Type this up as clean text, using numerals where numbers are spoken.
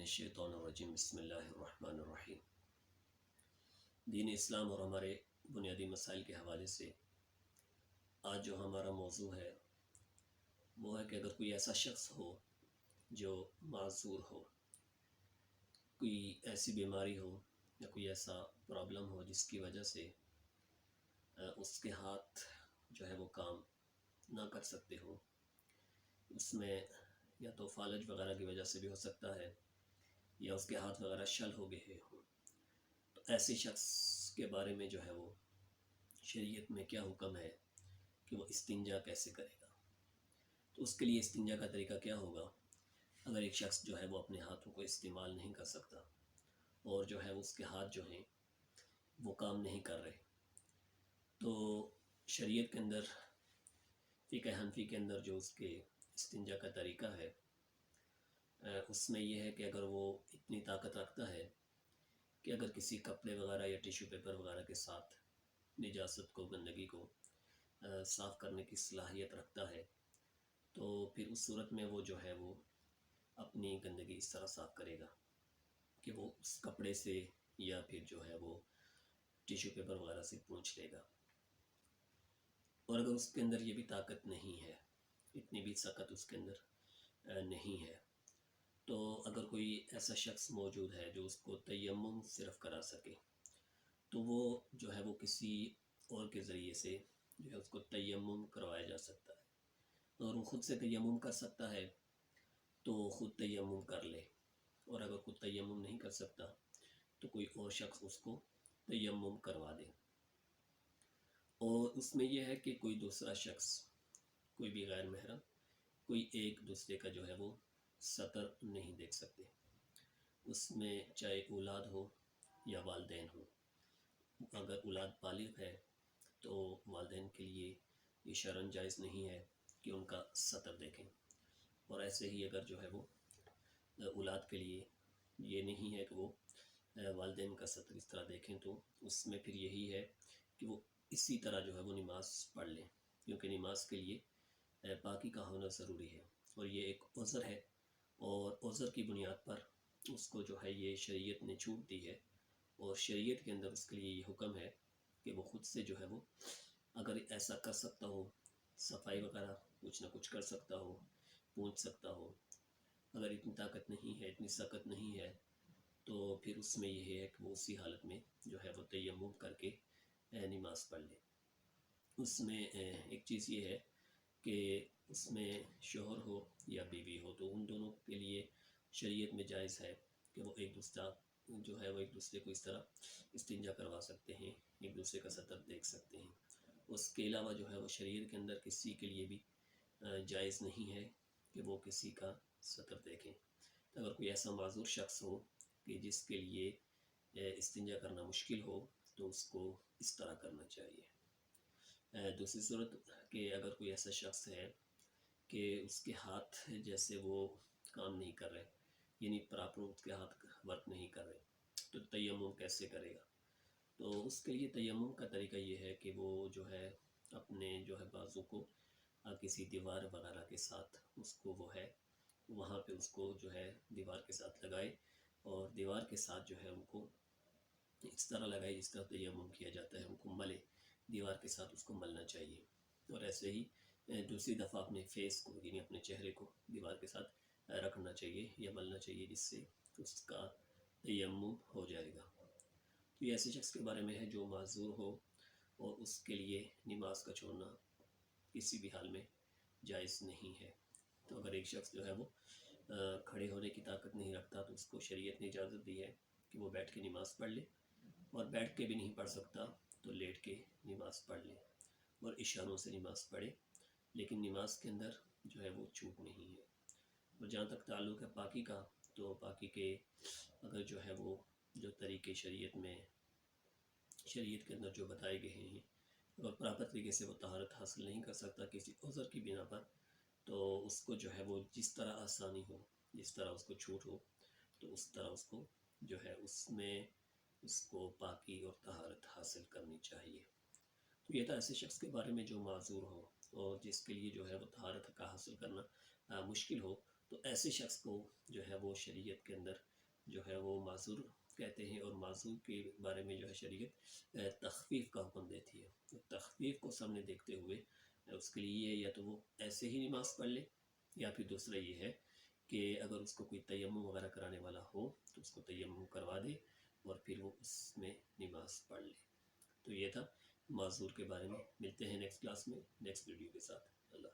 الشیطان الرجیم بسم اللہ الرحمن الرحیم۔ دین اسلام اور ہمارے بنیادی مسائل کے حوالے سے آج جو ہمارا موضوع ہے وہ ہے کہ اگر کوئی ایسا شخص ہو جو معذور ہو، کوئی ایسی بیماری ہو یا کوئی ایسا پرابلم ہو جس کی وجہ سے اس کے ہاتھ جو ہے وہ کام نہ کر سکتے ہو، اس میں یا تو فالج وغیرہ کی وجہ سے بھی ہو سکتا ہے یا اس کے ہاتھ وغیرہ شل ہو گئے ہوں، تو ایسے شخص کے بارے میں جو ہے وہ شریعت میں کیا حکم ہے کہ وہ استنجا کیسے کرے گا۔ تو اس کے لیے استنجا کا طریقہ کیا ہوگا؟ اگر ایک شخص جو ہے وہ اپنے ہاتھوں کو استعمال نہیں کر سکتا اور جو ہے اس کے ہاتھ جو ہیں وہ کام نہیں کر رہے، تو شریعت کے اندر فقہ حنفی کے اندر جو اس کے استنجا کا طریقہ ہے اس میں یہ ہے کہ اگر وہ اتنی طاقت رکھتا ہے کہ اگر کسی کپڑے وغیرہ یا ٹیشو پیپر وغیرہ کے ساتھ نجاست کو، گندگی کو صاف کرنے کی صلاحیت رکھتا ہے، تو پھر اس صورت میں وہ جو ہے وہ اپنی گندگی اس طرح صاف کرے گا کہ وہ اس کپڑے سے یا پھر جو ہے وہ ٹیشو پیپر وغیرہ سے پونچھ لے گا۔ اور اگر اس کے اندر یہ بھی طاقت نہیں ہے، اتنی بھی سخت اس کے اندر نہیں ہے، تو اگر کوئی ایسا شخص موجود ہے جو اس کو تیمم صرف کرا سکے، تو وہ جو ہے وہ کسی اور کے ذریعے سے جو ہے اس کو تیمم کروایا جا سکتا ہے۔ اور وہ خود سے تیمم کر سکتا ہے تو خود تیمم کر لے، اور اگر خود تیمم نہیں کر سکتا تو کوئی اور شخص اس کو تیمم کروا دے۔ اور اس میں یہ ہے کہ کوئی دوسرا شخص، کوئی بھی غیر محرم، کوئی ایک دوسرے کا جو ہے وہ سطر نہیں دیکھ سکتے، اس میں چاہے اولاد ہو یا والدین ہو۔ اگر اولاد بالغ ہے تو والدین کے لیے یہ شرعاً جائز نہیں ہے کہ ان کا سطر دیکھیں، اور ایسے ہی اگر جو ہے وہ اولاد کے لیے یہ نہیں ہے کہ وہ والدین کا سطر اس طرح دیکھیں، تو اس میں پھر یہی ہے کہ وہ اسی طرح جو ہے وہ نماز پڑھ لیں، کیونکہ نماز کے لیے پاکی کا ہونا ضروری ہے، اور یہ ایک عذر ہے، اور عذر کی بنیاد پر اس کو جو ہے یہ شریعت نے چھوٹ دی ہے، اور شریعت کے اندر اس کے لیے یہ حکم ہے کہ وہ خود سے جو ہے وہ اگر ایسا کر سکتا ہو، صفائی وغیرہ کچھ نہ کچھ کر سکتا ہو، پونچھ سکتا ہو، اگر اتنی طاقت نہیں ہے، اتنی سخت نہیں ہے، تو پھر اس میں یہ ہے کہ وہ اسی حالت میں جو ہے وہ تیمم کر کے نماز پڑھ لے۔ اس میں ایک چیز یہ ہے کہ اس میں شوہر ہو یا بیوی ہو تو ان دونوں کے لیے شریعت میں جائز ہے کہ وہ ایک دوسرا جو ہے وہ ایک دوسرے کو اس طرح استنجا کروا سکتے ہیں، ایک دوسرے کا سطر دیکھ سکتے ہیں۔ اس کے علاوہ جو ہے وہ شریعت کے اندر کسی کے لیے بھی جائز نہیں ہے کہ وہ کسی کا سطر دیکھیں۔ تو اگر کوئی ایسا معذور شخص ہو کہ جس کے لیے استنجا کرنا مشکل ہو تو اس کو اس طرح کرنا چاہیے۔ دوسری صورت کہ اگر کوئی ایسا شخص ہے کہ اس کے ہاتھ جیسے وہ کام نہیں کر رہے، یعنی پراپر اس کے ہاتھ ورک نہیں کر رہے، تو تیمم کیسے کرے گا؟ تو اس کے لیے تیمم کا طریقہ یہ ہے کہ وہ جو ہے اپنے جو ہے بازو کو کسی دیوار وغیرہ کے ساتھ اس کو وہ ہے وہاں پہ اس کو جو ہے دیوار کے ساتھ لگائے، اور دیوار کے ساتھ جو ہے ان کو اس طرح لگائے جس طرح تیمم کیا جاتا ہے، ان کو ملے، دیوار کے ساتھ اس کو ملنا چاہیے۔ اور ایسے ہی دوسری دفعہ اپنے فیس کو، یعنی اپنے چہرے کو دیوار کے ساتھ رکھنا چاہیے یا ملنا چاہیے، جس سے اس کا تیمم ہو جائے گا۔ تو یہ ایسے شخص کے بارے میں ہے جو معذور ہو اور اس کے لیے نماز کا چھوڑنا کسی بھی حال میں جائز نہیں ہے۔ تو اگر ایک شخص جو ہے وہ کھڑے ہونے کی طاقت نہیں رکھتا تو اس کو شریعت نے اجازت دی ہے کہ وہ بیٹھ کے نماز پڑھ لے، اور بیٹھ کے بھی نہیں پڑھ سکتا تو لیٹ کے نماز پڑھ لے اور اشاروں سے نماز پڑھے، لیکن نماز کے اندر جو ہے وہ چھوٹ نہیں ہے۔ اور جہاں تک تعلق ہے پاکی کا، تو پاکی کے اگر جو ہے وہ جو طریقے شریعت کے اندر جو بتائے گئے ہیں، اگر پراپر طریقے سے وہ طہارت حاصل نہیں کر سکتا کسی عذر کی بنا پر، تو اس کو جو ہے وہ جس طرح آسانی ہو، جس طرح اس کو چھوٹ ہو، تو اس طرح اس کو جو ہے اس میں اس کو پاکی اور طہارت حاصل کرنی چاہیے۔ تو یہ تھا ایسے شخص کے بارے میں جو معذور ہو اور جس کے لیے جو ہے وہ طہارت کا حاصل کرنا مشکل ہو، تو ایسے شخص کو جو ہے وہ شریعت کے اندر جو ہے وہ معذور کہتے ہیں، اور معذور کے بارے میں جو ہے شریعت تخفیف کا حکم دیتی ہے. تو تخفیف کو سامنے دیکھتے ہوئے اس کے لیے یا تو وہ ایسے ہی نماز پڑھ لے، یا پھر دوسرا یہ ہے کہ اگر اس کو کوئی تیمم وغیرہ کرانے والا ہو تو اس کو تیمم کروا دے اور پھر وہ اس میں نماز پڑھ لے. تو یہ تھا معذور کے بارے میں. ملتے ہیں نیکسٹ کلاس میں نیکسٹ ویڈیو کے ساتھ. اللہ